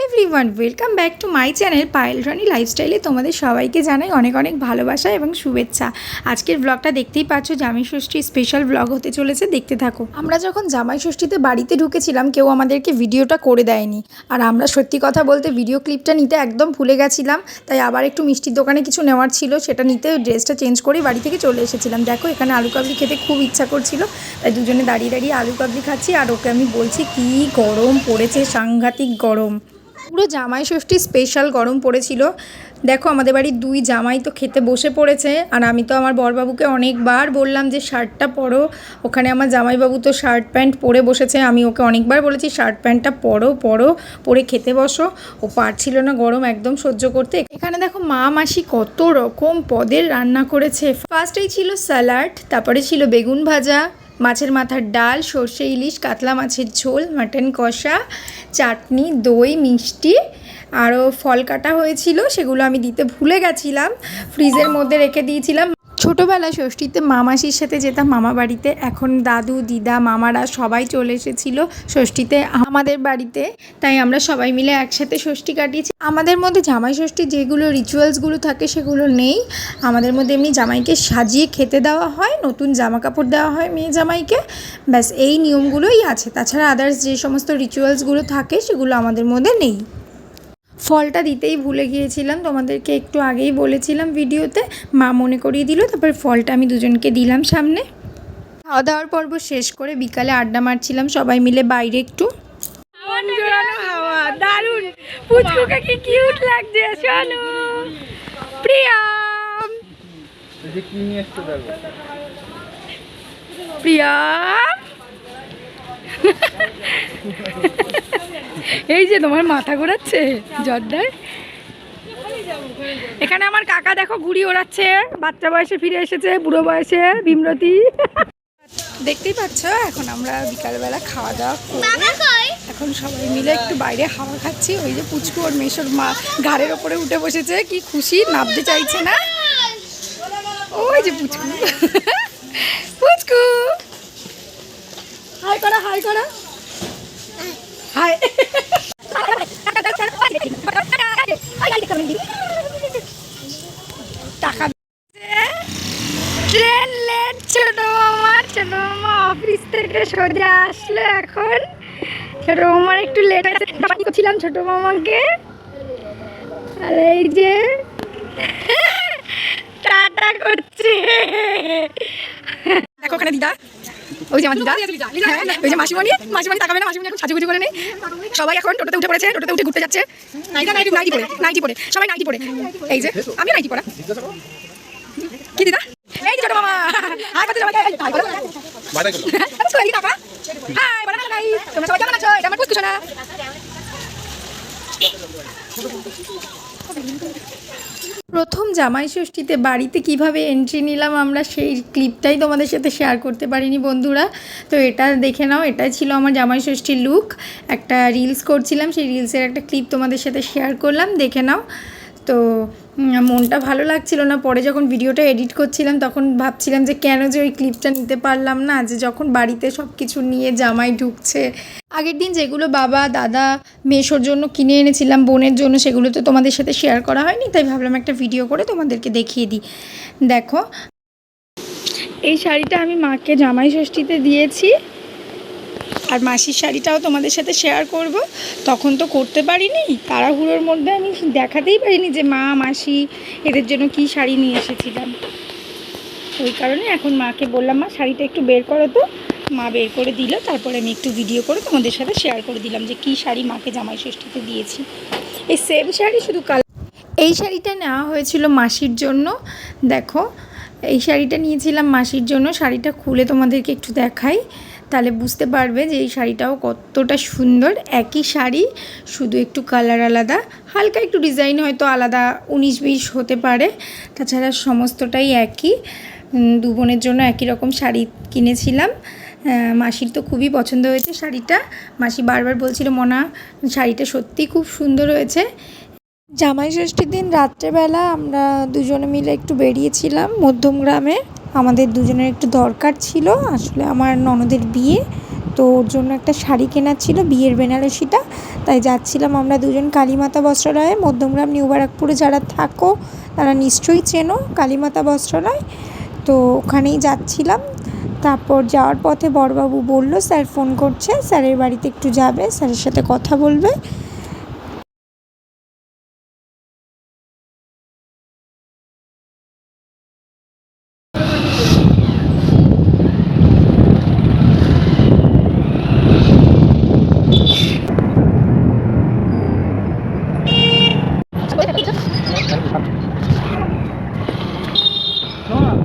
Everyone, welcome back to my channel Payel Rani লাইফস্টাইলে তোমাদের সবাইকে জানাই অনেক অনেক ভালোবাসা এবং শুভেচ্ছা। আজকের ব্লগটা দেখতেই পাচ্ছ, জামাই ষষ্ঠী স্পেশাল ব্লগ হতে চলেছে, দেখতে থাকো। আমরা যখন জামাই ষষ্ঠীতে বাড়িতে ঢুকেছিলাম কেউ আমাদেরকে ভিডিওটা করে দেয়নি, আর আমরা সত্যি কথা বলতে ভিডিও ক্লিপটা নিতে একদম ভুলে গেছিলাম। তাই আবার একটু মিষ্টির দোকানে কিছু নেওয়ার ছিল, সেটা নিতে ড্রেসটা চেঞ্জ করে বাড়ি থেকে চলে এসেছিলাম। দেখো এখানে আলু কাবলি খেতে খুব ইচ্ছা করছিল, তাই দুজনে দাঁড়িয়ে দাঁড়িয়ে আলু কাবলি খাচ্ছি। আর ওকে আমি বলছি কি গরম পড়েছে, সাংঘাতিক গরম, পুরো জামাই ষষ্ঠী স্পেশাল গরম পড়েছিল। দেখো আমাদের বাড়ির দুই জামাই তো খেতে বসে পড়েছে, আর আমি তো আমার বরবাবুকে অনেকবার বললাম যে শার্টটা পরো। ওখানে আমার জামাইবাবু তো শার্ট প্যান্ট পরে বসেছে, আমি ওকে অনেকবার বলেছি শার্ট প্যান্টটা পরে খেতে বসো। ও পারছিল না গরম একদম সহ্য করতে। এখানে দেখো মা মাসি কত রকম পদের রান্না করেছে। ফার্স্টেই ছিল স্যালাড, তারপরে ছিল বেগুন ভাজা, মাছের মাথার ডাল, সর্ষে ইলিশ, কাতলা মাছের ঝোল, মাটন কষা, চাটনি, দই, মিষ্টি, আরও ফল কাটা হয়েছিল, সেগুলো আমি দিতে ভুলে গেছিলাম, ফ্রিজের মধ্যে রেখে দিয়েছিলাম। ছোটোবেলায় ষষ্ঠীতে মামাসির সাথে যেতাম মামা বাড়িতে, এখন দাদু দিদা মামারা সবাই চলে এসেছিলো ষষ্ঠীতে আমাদের বাড়িতে, তাই আমরা সবাই মিলে একসাথে ষষ্ঠী কাটিয়েছি। আমাদের মধ্যে জামাই ষষ্ঠীর যেগুলো রিচুয়ালসগুলো থাকে সেগুলো নেই। আমাদের মধ্যে এমনি জামাইকে সাজিয়ে খেতে দেওয়া হয়, নতুন জামা কাপড় দেওয়া হয় মেয়ে জামাইকে, ব্যাস এই নিয়মগুলোই আছে। তাছাড়া আদার্স যে সমস্ত রিচুয়ালসগুলো থাকে সেগুলো আমাদের মধ্যে নেই। ফলটা দিতেই ভুলে গিয়েছিলাম, তোমাদেরকে একটু আগেই বলেছিলাম ভিডিওতে, মা মনে করিয়ে দিল। তারপর ফলটা আমি দুজনকে দিলাম সামনে। খাওয়া দাওয়ার পর্ব শেষ করে বিকালে আড্ডা মারছিলাম সবাই মিলে বাইরে একটু। হাওয়া দারুণ, পুচকুকে কি কিউট লাগছে। শোনো প্রিয়াম, প্রিয়াম এই যে তোমার মাথা ঘোরাচ্ছে জর্দায়। এখানে আমার কাকা দেখো ঘুড়ি ওড়াচ্ছে, বাচ্চা বয়সে ফিরে এসেছে, বুড়ো বয়সে ভীমরতি। দেখতেই পাচ্ছ এখন আমরা বিকালবেলা খাওয়া দাওয়া করে এখন সবাই মিলে একটু বাইরে হাওয়া খাচ্ছি। ওই যে পুচকু ওর মেশোর মা ঘাড়ের ওপরে উঠে বসেছে, কি খুশি, নামতে চাইছে না। ওই যে পুচকু, পুচকু হাই করা, হাই করা, হাই। টাকা ট্রেন লেট, ছোট মামা অফিস থেকে সোজা আসলো এখন। ছোট মামার একটু লেট আছে, করছিলাম ছোট মামাকে। আর এই যে টাটা করছে, দেখো ওখানে দিদা, ওই যে আমার দিদা, ওই যে মাসিমণি তাকাবে না, মাসিমণি এখন সাজুগুজু করে নেই। সবাই এখন টোটোতে উঠে পড়েছে, টোটোতে উঠে ঘুরতে যাচ্ছে নাইটি পরে, সবাই নাইটি পরে। এই যে আমি নাইটি পরা, কি দিদা, এই যে ছোট মামা হাই করতে সবাইকে, হাই করো, হাই টাকা, হাই বলা না, হাই তোমরা সবাই কেমন আছো? এটা আমার পুচকু সোনা। প্রথম জামাই ষষ্ঠীতে বাড়িতে কিভাবে এন্ট্রি নিলাম আমরা, সেই ক্লিপটাই তোমাদের সাথে শেয়ার করতে পারিনি বন্ধুরা। তো এটা দেখে নাও, এটাই ছিল আমার জামাই ষষ্ঠীর লুক। একটা রিলস করছিলাম, সেই রিলসের একটা ক্লিপ তোমাদের সাথে শেয়ার করলাম, দেখে নাও। তো মনটা ভালো লাগছিল না, পরে যখন ভিডিওটা এডিট করছিলাম তখন ভাবছিলাম যে কেন যে ওই ক্লিপটা নিতে পারলাম না, যে যখন বাড়িতে সব কিছু নিয়ে জামাই ঢুকছে। আগের দিন যেগুলো বাবা দাদা মেশোর জন্য কিনে এনেছিলাম বোনের জন্য, সেগুলো তো তোমাদের সাথে শেয়ার করা হয়নি, তাই ভাবলাম একটা ভিডিও করে তোমাদেরকে দেখিয়ে দিই। দেখো এই শাড়িটা আমি মাকে জামাই ষষ্ঠীতে দিয়েছি, আর মাসির শাড়িটাও তোমাদের সাথে শেয়ার করব। তখন তো করতে পারিনি, তাড়াহুড়োর মধ্যে আমি দেখাতেই পারিনি যে মা মাসি এদের জন্য কি শাড়ি নিয়ে এসেছিলাম। ওই কারণে এখন মাকে বললাম মা শাড়িটা একটু বের করো, তো মা বের করে দিল। তারপরে আমি একটু ভিডিও করে তোমাদের সাথে শেয়ার করে দিলাম যে কী শাড়ি মাকে জামাই ষষ্ঠীতে দিয়েছি। এই সেম শাড়ি, শুধু কালার। এই শাড়িটা নেওয়া হয়েছিল মাসির জন্য। দেখো এই শাড়িটা নিয়েছিলাম মাসির জন্য। শাড়িটা খুলে তোমাদেরকে একটু দেখাই, তাহলে বুঝতে পারবে যে এই শাড়িটাও কতটা সুন্দর। একই শাড়ি, শুধু একটু কালার আলাদা, হালকা একটু ডিজাইন হয়তো আলাদা 19-20 হতে পারে, তাছাড়া সমস্তটাই একই। দু বোনের জন্য একই রকম শাড়ি কিনেছিলাম। মাসির তো খুবই পছন্দ হয়েছে শাড়িটা, মাসি বারবার বলছিল মনা শাড়িটা সত্যিই খুব সুন্দর হয়েছে। জামাই ষষ্ঠীর দিন রাত্রেবেলা আমরা দুজনে মিলে একটু বেরিয়েছিলাম মধ্যমগ্রামে। আমাদের দুজনের একটু দরকার ছিল, আসলে আমার ননদের বিয়ে, তো ওর জন্য একটা শাড়ি কেনার ছিল, বিয়ের বেনারসিটা। তাই যাচ্ছিলাম আমরা দুজন কালীমাতা বস্ত্রালয়ে। মধ্যমগ্রাম নিউ ব্যারাকপুরে যারা থাকো তারা নিশ্চয়ই চেনো কালীমাতা বস্ত্রালয়, তো ওখানেই যাচ্ছিলাম। তারপর যাওয়ার পথে বড়বাবু বলল স্যার ফোন করছে, স্যারের বাড়িতে একটু যাবে, স্যারের সাথে কথা বলবে।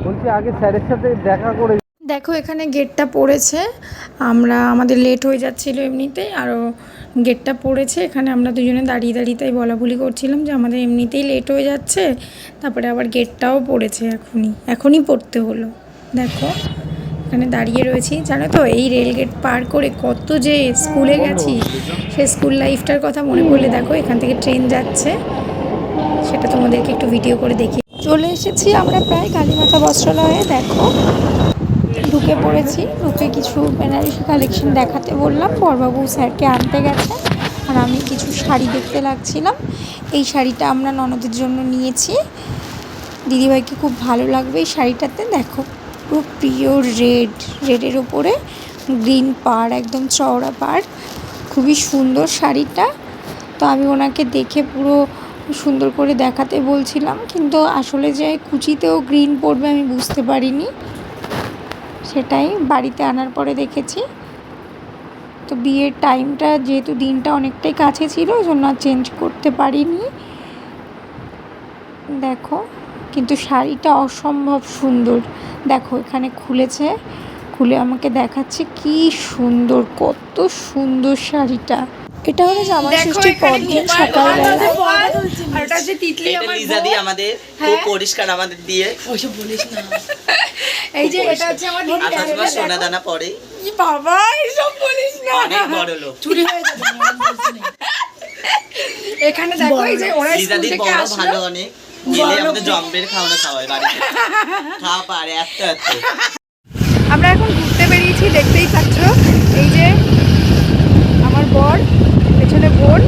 বলছি আগে স্যারের সাথে দেখা করে। দেখো এখানে গেটটা পড়েছে, আমাদের লেট হয়ে যাচ্ছিলো এমনিতেই, আরও গেটটা পড়েছে। এখানে আমরা দুজনে দাঁড়িয়ে দাঁড়িয়ে তাই বলাবলি করছিলাম যে আমাদের এমনিতেই লেট হয়ে যাচ্ছে, তারপরে আবার গেটটাও পড়েছে, এখনই পড়তে হলো। দেখো এখানে দাঁড়িয়ে রয়েছি। জানো তো এই রেল গেট পার করে কত যে স্কুলে গেছি, সে স্কুল লাইফটার কথা মনে পড়লে দেখো এখান থেকে ট্রেন যাচ্ছে, সেটা তোমাদেরকে একটু ভিডিও করে দেখি। চলে এসেছি আমরা প্রায় কালীমাতা বস্ত্রালয়ে। দেখো ঢুকে পড়েছি, ঢুকে কিছু বেনারসি কালেকশন দেখাতে বললাম, বড়বাবু স্যারকে আনতে গেছে, আর আমি কিছু শাড়ি দেখতে লাগছিলাম। এই শাড়িটা আমরা ননদের জন্য নিয়েছি, দিদিভাইকে খুব ভালো লাগবে এই শাড়িটাতে। দেখো পুরো পিওর রেডের ওপরে গ্রিন পাড়, একদম চওড়া পাড়, খুবই সুন্দর শাড়িটা। তো আমি ওনাকে দেখে পুরো সুন্দর করে দেখাতে বলছিলাম, কিন্তু আসলে যে কুচিতেও গ্রিন পড়বে আমি বুঝতে পারিনি, সেটাই বাড়িতে আনার পরে দেখেছি। তো বিয়ের টাইমটা যেহেতু দিনটা অনেকটাই কাছে ছিল, ওই জন্য আর চেঞ্জ করতে পারিনি। দেখো কিন্তু শাড়িটা অসম্ভব সুন্দর। দেখো এখানে খুলেছে, খুলে আমাকে দেখাচ্ছে, কি সুন্দর, কত সুন্দর শাড়িটা। এটা হলো জামাই ষষ্ঠীর পরদিন সকালবেলা। আর ওটা যে তিতলি আমার লিজা দি আমাদের খুব পরিষ্কার আমাদের দিয়ে, ওইসব বলিস না। এই যে এটা হচ্ছে আমার দিদি, আর সোনা দানা পড়ে। কি বাবা এসব বলিস না, অনেক বড় লোক, চুরি হয়ে যাবে। এখানে দেখো এই যে ওরা লিজা দি বড় ভালো, অনেক গেলে আমাদের জম্বের খাওয়ানো খাওয়ায় বাড়িতে, খাওয়া পারে এত এত। আমরা এখন ঘুরতে বেরিয়েছি, দেখতেই পাচ্ছ। এই যে আমার বর, পেছনে বোন,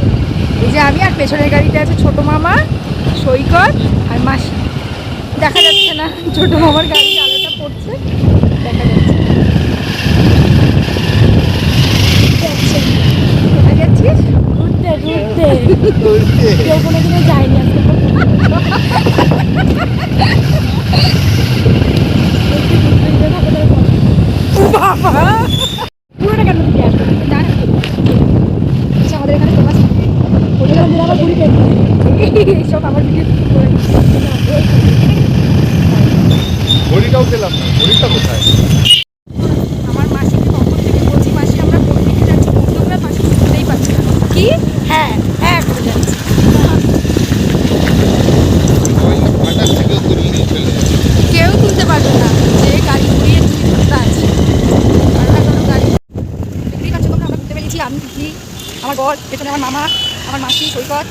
এই যে আমি, আর পেছনের গাড়িতে আছে ছোট মামা, সৈকত আর মাসি। দেখা যাচ্ছে না, ছোট মামার গাড়ি আলোটা পড়ছে, দেখা যাচ্ছে। কোথায় যাচ্ছিস? ঘুরতে ঘুরতে কেউ কোনোদিনও যায়নি আজকে। বাবা পুরোটা কেন দিতে আসবে না, আমাদের এখানে ফেমাস আমার পুরী এইসব আমার ভিডিও করে। ঘড়িটাও পেলাম না, ঘড়িটা কোথায়? আমার মাসিকে কখন থেকে বলছি, মাসি আমরা কোন দিকে যাচ্ছি, মধ্যমগ্রাম, মাসি শুনতেই পাচ্ছি না। কি? হ্যাঁ হ্যাঁ করে যাচ্ছি। কেউ তুলতে পারবে না, যে গাড়ি ঘুরিয়ে তুলতে আছে, গাড়ি দেখতেই পাচ্ছ তোমরা। আমরা ঘুরতে পেরেছি, আমি দিদি, আমার বর, পেছনে আমার মামা, আমার মাসি, সৈকত।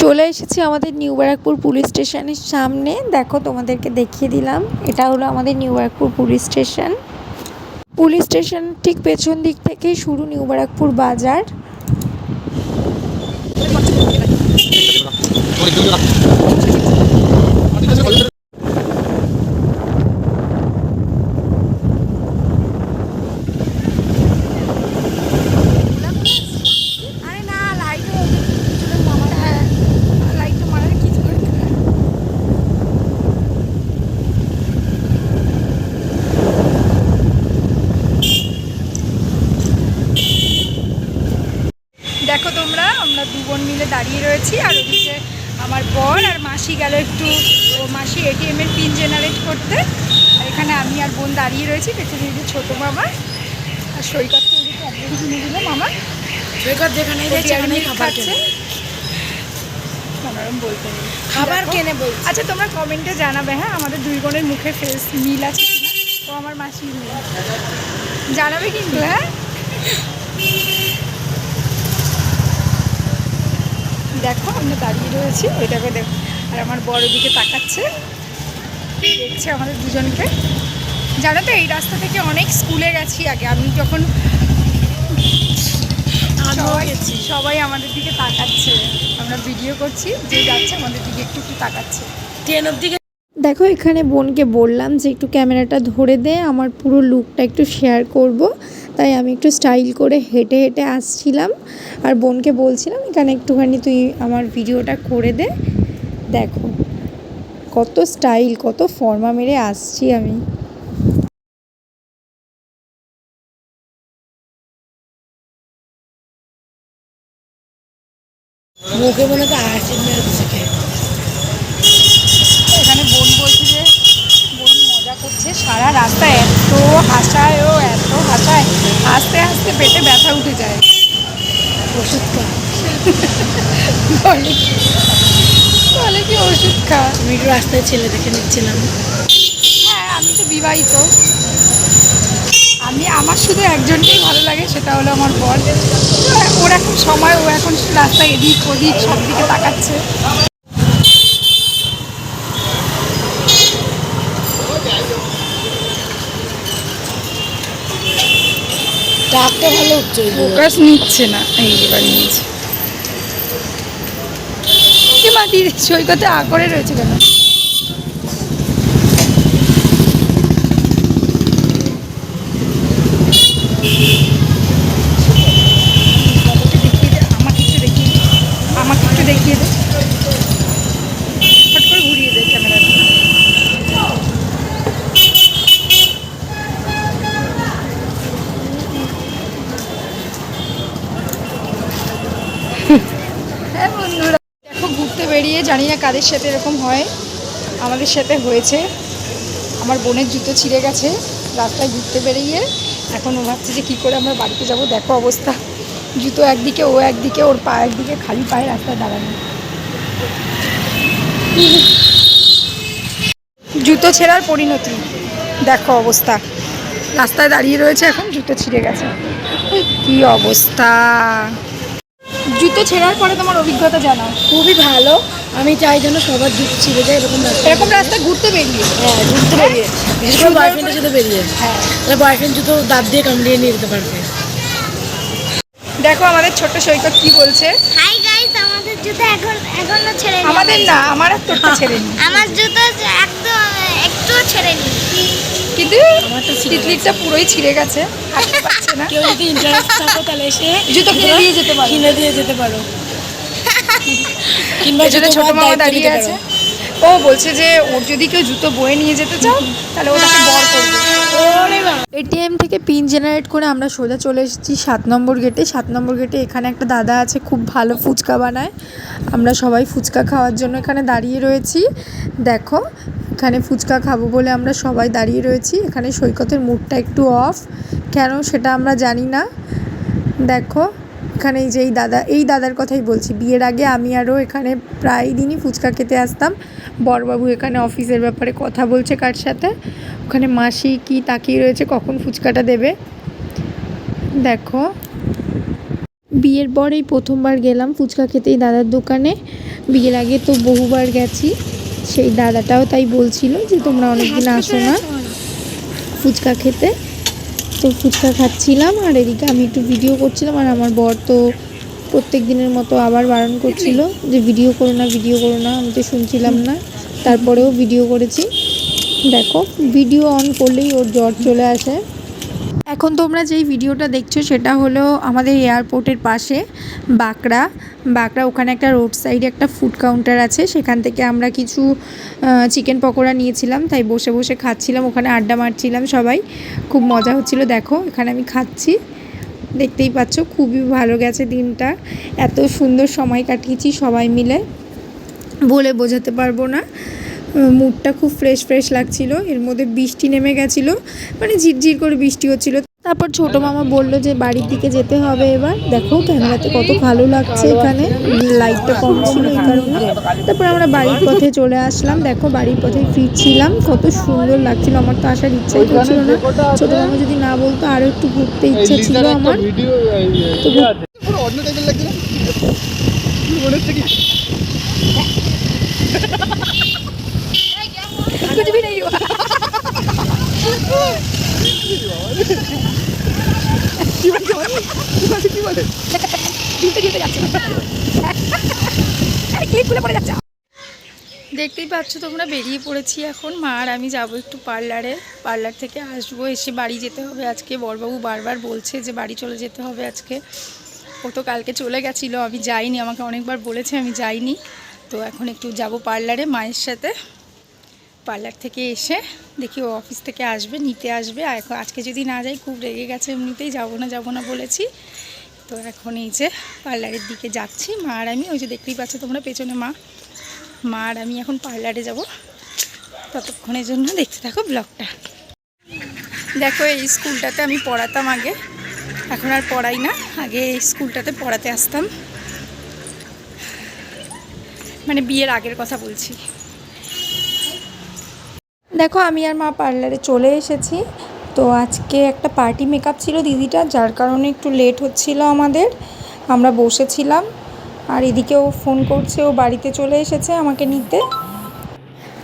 চলে এসেছি আমাদের নিউ ব্যারাকপুর পুলিশ স্টেশনের সামনে। দেখো তোমাদেরকে দেখিয়ে দিলাম, এটা হলো আমাদের new Barrackpore police station. Police station ঠিক পেছন দিক থেকেই শুরু নিউ ব্যারাকপুর বাজার। দেখো তোমরা, আমরা দু বোন মিলে দাঁড়িয়ে রয়েছি, আর ওদিকে আমার বর আর মাসি গেল একটু, ও মাসি এটিএমের পিন জেনারেট করতে, আর এখানে আমি আর বোন দাঁড়িয়ে রয়েছি। পেছনে যে ছোটো মামা আর সৈকতকে ওদিকে একদিকে কিনে দিল মামা, সৈকত যেখানে খাচ্ছে, মনোরম বলতে নেই খাবার কেনে বল। আচ্ছা তোমরা কমেন্টে জানাবে, হ্যাঁ আমাদের দুই বোনের মুখে ফেস মিল আছে কিনা, তো আমার মাসির মিল জানাবে কিন্তু। হ্যাঁ দেখো আমরা দাঁড়িয়ে রয়েছি, এটাকে দেখো, আর আমার বড় দিকে তাকাচ্ছে, দেখছে আমাদের দুজনকে। জানো তো এই রাস্তা থেকে অনেক স্কুলে গেছি আগে, আমি যখন সবাই আমাদের দিকে তাকাচ্ছে, আমরা ভিডিও করছি, যে যাচ্ছে আমাদের দিকে একটু একটু তাকাচ্ছে। ট্রেন অব্দি দেখো এখানে বোনকে বললাম যে একটু ক্যামেরাটা ধরে দে, আমার পুরো লুকটা একটু শেয়ার করব, তাই আমি একটু স্টাইল করে হেঁটে হেঁটে আসছিলাম আর বোনকে বলছিলাম এখানে একটুখানি তুই আমার ভিডিওটা করে দে। দেখো কত স্টাইল, কত ফর্মা মেরে আসছি আমি। মুখে মনে তো আসে মেরে দিচ্ছে। এখানে বোন বলছে যে বোন মজা করছে, সারা রাস্তা এত হাসায়, ও এত হাসায়, হাসতে হাসতে পেটে ব্যথা উঠে যায়। ওষুধ খা, বলে কি ওষুধ খা। আমি একটু রাস্তায় ছেলে দেখে নিচ্ছিলাম। হ্যাঁ আমি তো বিবাহিত, আমার শুধু একজনকেই ভালো লাগে, সেটা হলো আমার বর। ওর এখন সময়, ও এখন রাস্তায় এদিক ওদিক সব দিকে তাকাচ্ছে। ডাকটা ভালো উঠছে, ফোকাস নিচ্ছে না, এই এবার নিয়েছে। কি মা দিদি সৈকতে করে রয়েছে কেন? আমাকে একটু দেখিয়ে দে, ফট করে ঘুরিয়ে দে ক্যামেরাটা। হ্যাঁ বন্ধুরা দেখো ঘুরতে বেরিয়ে, জানি না কাদের সাথে এরকম হয়, আমাদের সাথে হয়েছে। আমার বোনের জুতো ছিঁড়ে গেছে রাস্তায় ঘুরতে বেরিয়ে, এখন ও ভাবছে যে কী করে আমরা বাড়িতে যাব। দেখো অবস্থা, জুতো একদিকে, ও একদিকে, ওর পা একদিকে, খালি পায়ে রাস্তায় দাঁড়ানো। জুতো ছেঁড়ার পরিণতি দেখো অবস্থা, রাস্তায় দাঁড়িয়ে রয়েছে, এখন জুতো ছিঁড়ে গেছে। কি অবস্থা! জুতো ছেঁড়ার পরে তোমার অভিজ্ঞতা জানাও। খুবই ভালো। আমি চাই যেন সবার জুতো ছিঁড়ে যায় এরকম রাস্তা, এরকম রাস্তায় ঘুরতে বেরিয়ে, হ্যাঁ ঘুরতে বেরিয়ে, বিশেষ করে বয়ফ্রেন্ডের সাথে বেরিয়ে, হ্যাঁ তাহলে বয়ফ্রেন্ড জুতো দাঁত দিয়ে কামড়িয়ে নিয়ে যেতে পারবে। দেখো আমাদের ছোট্ট সৈকত কি বলছে। হাই গাইস, আমাদের জুতো এখনো ছেড়েনি। আমাদের না, আমার আর তোরটা ছেড়েনি, আমার জুতো একদম একটুও ছেড়েনি। কিন্তু তিতলিটা পুরোই ছিঁড়ে গেছে, হাঁটতে পারছে না। কেউ যদি ইন্টারেস্ট থাকো তাহলে এসে জুতো কিনে দিয়ে যেতে পারো, কিনে দিয়ে যেতে পারো, কিংবা এজন্য জুতো ছোট বাদ মামা দায়িত্ব দাঁড়িয়ে নিতে আছে। পারো। ও বলছে যে ওর যদি কেউ জুতো বয়ে নিয়ে যেতে চাও তাহলে ও তাকে বর করবে। এটিএম থেকে পিন জেনারেট করে আমরা সোজা চলে এসেছি 7 নম্বর গেটে। 7 নম্বর গেটে এখানে একটা দাদা আছে, খুব ভালো ফুচকা বানায়। আমরা সবাই ফুচকা খাওয়ার জন্য এখানে দাঁড়িয়ে রয়েছি। দেখো এখানে ফুচকা খাবো বলে আমরা সবাই দাঁড়িয়ে রয়েছি। এখানে সৈকতের মুডটা একটু অফ, কেন সেটা আমরা জানি না। দেখো এখানে এই দাদার কথাই বলছি, বিয়ের আগে আমি আরও এখানে প্রায় দিনই ফুচকা খেতে আসতাম। বড়বাবু এখানে অফিসের ব্যাপারে কথা বলছে কার সাথে, ওখানে মাসি কি তাকিয়ে রয়েছে কখন ফুচকাটা দেবে। দেখো বিয়ের পর এই প্রথমবার গেলাম ফুচকা খেতে এই দাদার দোকানে, বিয়ের আগে তো বহুবার গেছি। সেই দাদাটাও তাই বলছিল যে তোমরা অনেকদিন আসো না ফুচকা খেতে। তো ফুচকা খাচ্ছিলাম আর এদিকে আমি একটু ভিডিও করছিলাম, আর আমার বর তো প্রত্যেক দিনের মতো আবার বারণ করছিল যে ভিডিও করো না, ভিডিও করো না। আমি তো শুনছিলাম না, তারপরেও ভিডিও করেছি। দেখো ভিডিও অন করলেই ওর জ্বর চলে আসে। এখন তোমরা যেই ভিডিওটা দেখছো সেটা হলো আমাদের এয়ারপোর্টের পাশে বাঁকড়া, ওখানে একটা রোড সাইডে একটা ফুড কাউন্টার আছে, সেখান থেকে আমরা কিছু চিকেন পকোড়া নিয়েছিলাম, তাই বসে বসে খাচ্ছিলাম, ওখানে আড্ডা মারছিলাম সবাই, খুব মজা হচ্ছিল। দেখো এখানে আমি খাচ্ছি, দেখতেই পাচ্ছ, খুবই ভালো গেছে দিনটা, এত সুন্দর সময় কাটিয়েছি সবাই মিলে, বলে বোঝাতে পারবো না। মুডটা খুব ফ্রেশ লাগছিল। এর মধ্যে বৃষ্টি নেমে গেছিলো, মানে ঝিরঝির করে বৃষ্টি হচ্ছিল। তারপর ছোটো মামা বললো যে বাড়ির দিকে যেতে হবে এবার। দেখো ক্যামেরাতে কত ভালো লাগছে, এখানে লাইটটা কম ছিল এই কারণে। তারপর আমরা বাড়ির পথে চলে আসলাম। দেখো বাড়ির পথে ফিরছিলাম, কত সুন্দর লাগছিল। আমার তো আসার ইচ্ছাই করছিল না, ছোটো মামা যদি না বলতো আরও একটু ঘুরতে ইচ্ছা ছিল আমার। कुछ भी नहीं हुआ। কি বলে ঝুলতে ঝুলতে যাচ্ছে ক্লিপ খুলে পড়ে যাচ্ছে। দেখতেই পাচ্ছ তোমরা, বেরিয়ে পড়েছি এখন। মা আর আমি যাব একটু পার্লারে, পার্লার থেকে আসবো, এসে বাড়ি যেতে হবে আজকে। বড়বাবু বারবার বলছে যে বাড়ি চলে যেতে হবে আজকে। ও তো কালকে চলে গেছিলো, আমি যাইনি, আমাকে অনেকবার বলেছে, আমি যাইনি। তো এখন একটু যাব পার্লারে মায়ের সাথে। পার্লার থেকে এসে দেখি ও অফিস থেকে আসবে, নিতে আসবে। আর এখন আজকে যদি না যাই খুব রেগে গেছে, এমনিতেই যাবো না বলেছি। তো এখন এই যে পার্লারের দিকে যাচ্ছি মা আর আমি। ওই যে দেখতেই পাচ্ছ তোমরা পেছনে মা আর আমি এখন পার্লারে যাব। ততক্ষণের জন্য দেখতে থাকো ব্লগটা। দেখো এই স্কুলটাতে আমি পড়াতাম আগে, এখন আর পড়াই না। আগে এই স্কুলটাতে পড়াতে আসতাম, মানে বিয়ের আগের কথা বলছি। দেখো আমি আর মা পার্লারে চলে এসেছি। তো আজকে একটা পার্টি মেকআপ ছিল দিদিটা, যার কারণে একটু লেট হচ্ছিল আমাদের। আমরা বসেছিলাম আর এদিকেও ফোন করছে, ও বাড়িতে চলে এসেছে আমাকে নিতে।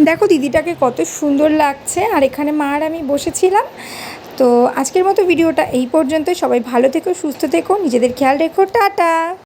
দেখো দিদিটাকে কত সুন্দর লাগছে। আর এখানে মা আর আমি বসেছিলাম। তো আজকের মতো ভিডিওটা এই পর্যন্ত। সবাই ভালো থেকো, সুস্থ থেকো, নিজেদের খেয়াল রেখো, টাটা।